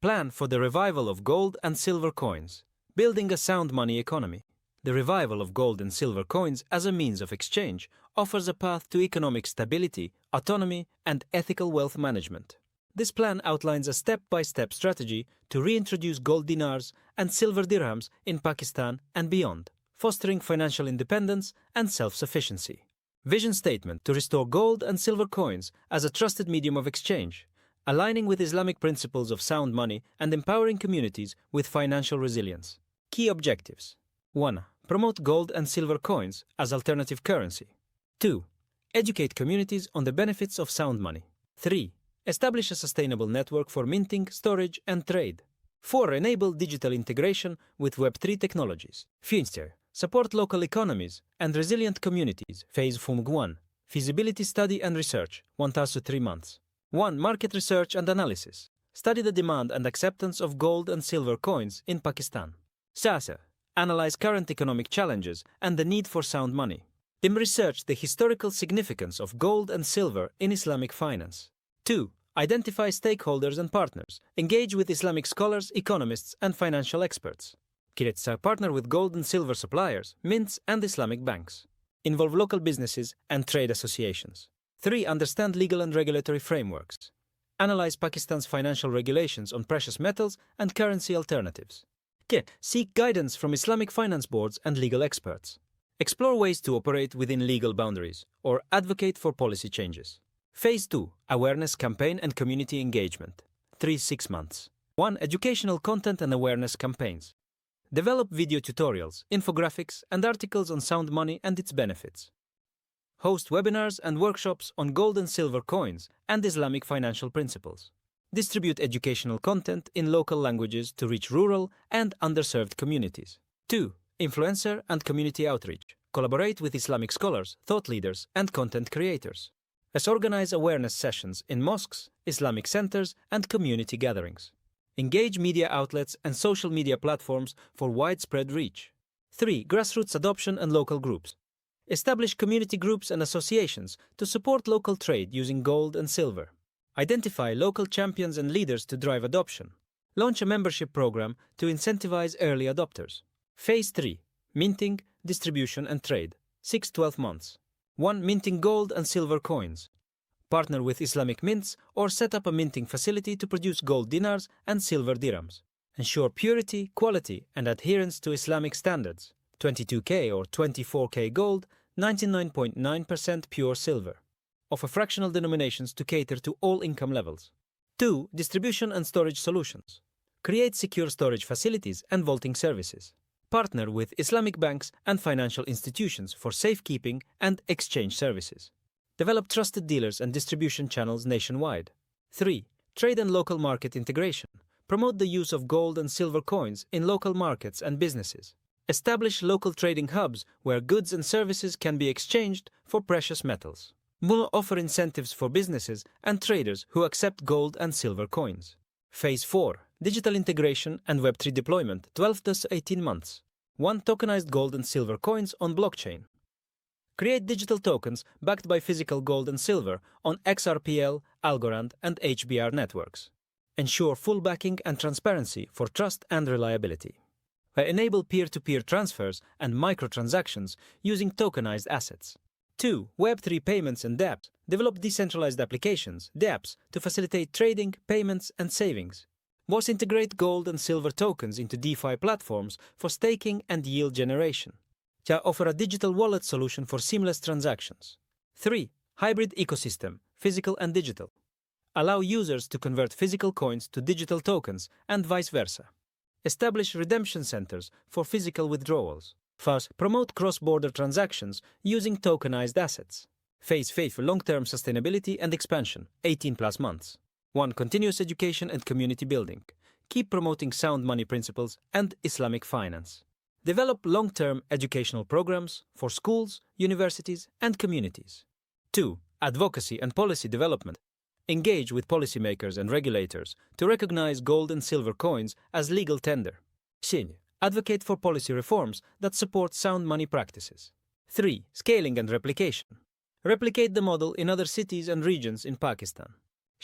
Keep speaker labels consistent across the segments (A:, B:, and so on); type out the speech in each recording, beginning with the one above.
A: plan for the revival of gold and silver coins, building a sound money economy. The revival of gold and silver coins as a means of exchange offers a path to economic stability, autonomy, and ethical wealth management. This plan outlines a step-by-step strategy to reintroduce gold dinars and silver dirhams in Pakistan and beyond, fostering financial independence and self-sufficiency. Vision statement: to restore gold and silver coins as a trusted medium of exchange, aligning with Islamic principles of sound money and empowering communities with financial resilience. Key objectives: 1. Promote gold and silver coins as alternative currency. 2. Educate communities on the benefits of sound money. 3. Establish a sustainable network for minting, storage, and trade. 4. Enable digital integration with Web3 technologies. 5. Support local economies and resilient communities. Phase 1. Feasibility study and research, 1 to 3 months. 1. Market research and analysis. Study the demand and acceptance of gold and silver coins in Pakistan. 6. Analyze current economic challenges and the need for sound money. Research the historical significance of gold and silver in Islamic finance. 2. Identify stakeholders and partners. Engage with Islamic scholars, economists, and financial experts. Partner with gold and silver suppliers, mints, and Islamic banks. Involve local businesses and trade associations. 3. Understand legal and regulatory frameworks. Analyze Pakistan's financial regulations on precious metals and currency alternatives. Seek guidance from Islamic finance boards and legal experts. Explore ways to operate within legal boundaries or advocate for policy changes. Phase 2. Awareness campaign and community engagement. 3-6 months. 1. Educational content and awareness campaigns. Develop video tutorials, infographics, and articles on sound money and its benefits. Host webinars and workshops on gold and silver coins and Islamic financial principles. Distribute educational content in local languages to reach rural and underserved communities. 2. Influencer and community outreach. Collaborate with Islamic scholars, thought leaders, and content creators. Organize awareness sessions in mosques, Islamic centers, and community gatherings. Engage media outlets and social media platforms for widespread reach. 3. Grassroots adoption and local groups. Establish community groups and associations to support local trade using gold and silver. Identify local champions and leaders to drive adoption. Launch a membership program to incentivize early adopters. Phase 3. Minting, distribution, and trade. 6-12 months. 1. Minting gold and silver coins. Partner with Islamic mints or set up a minting facility to produce gold dinars and silver dirhams. Ensure purity, quality, and adherence to Islamic standards. 22K or 24K gold, 99.9% pure silver. Offer fractional denominations to cater to all income levels. 2. Distribution and storage solutions. Create secure storage facilities and vaulting services. Partner with Islamic banks and financial institutions for safekeeping and exchange services. Develop trusted dealers and distribution channels nationwide. 3. Trade and local market integration. Promote the use of gold and silver coins in local markets and businesses. Establish local trading hubs where goods and services can be exchanged for precious metals. Offer incentives for businesses and traders who accept gold and silver coins. Phase 4. Digital integration and Web3 deployment, 12 to 18 months. 1. Tokenized gold and silver coins on blockchain. Create digital tokens backed by physical gold and silver on XRPL, Algorand, and HBR networks. Ensure full backing and transparency for trust and reliability. Enable peer-to-peer transfers and microtransactions using tokenized assets. 2. Web3 payments and dApps. Develop decentralized applications, dApps, to facilitate trading, payments, and savings. Integrate gold and silver tokens into DeFi platforms for staking and yield generation. Offer a digital wallet solution for seamless transactions. 3. Hybrid ecosystem, physical and digital. Allow users to convert physical coins to digital tokens and vice versa. Establish redemption centers for physical withdrawals. First, promote cross-border transactions using tokenized assets. Phase 5. Long-term sustainability and expansion, 18+ months. 1. Continuous education and community building. Keep promoting sound money principles and Islamic finance. Develop long-term educational programs for schools, universities, and communities. 2. Advocacy and policy development. Engage with policymakers and regulators to recognize gold and silver coins as legal tender. 3. Advocate for policy reforms that support sound money practices. 3. Scaling and replication. Replicate the model in other cities and regions in Pakistan.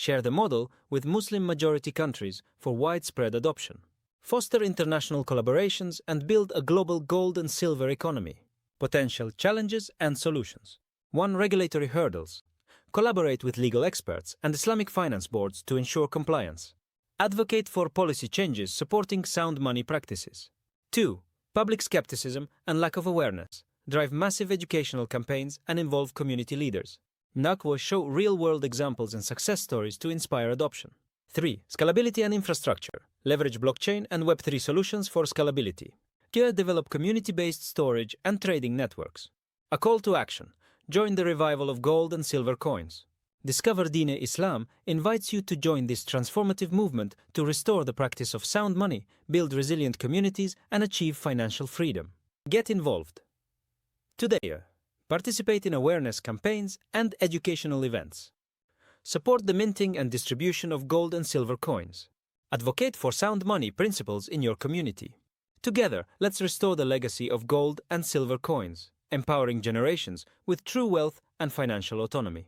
A: Share the model with Muslim-majority countries for widespread adoption. Foster international collaborations and build a global gold and silver economy. Potential challenges and solutions. 1. Regulatory hurdles. Collaborate with legal experts and Islamic finance boards to ensure compliance. Advocate for policy changes supporting sound money practices. 2. Public skepticism and lack of awareness. Drive massive educational campaigns and involve community leaders. NACWA show real-world examples and success stories to inspire adoption. 3. Scalability and infrastructure. Leverage blockchain and Web3 solutions for scalability. Develop community-based storage and trading networks. A call to action. Join the revival of gold and silver coins. Discover Deen Islam invites you to join this transformative movement to restore the practice of sound money, build resilient communities, and achieve financial freedom. Get involved. Today, participate in awareness campaigns and educational events. Support the minting and distribution of gold and silver coins. Advocate for sound money principles in your community. Together, let's restore the legacy of gold and silver coins, empowering generations with true wealth and financial autonomy.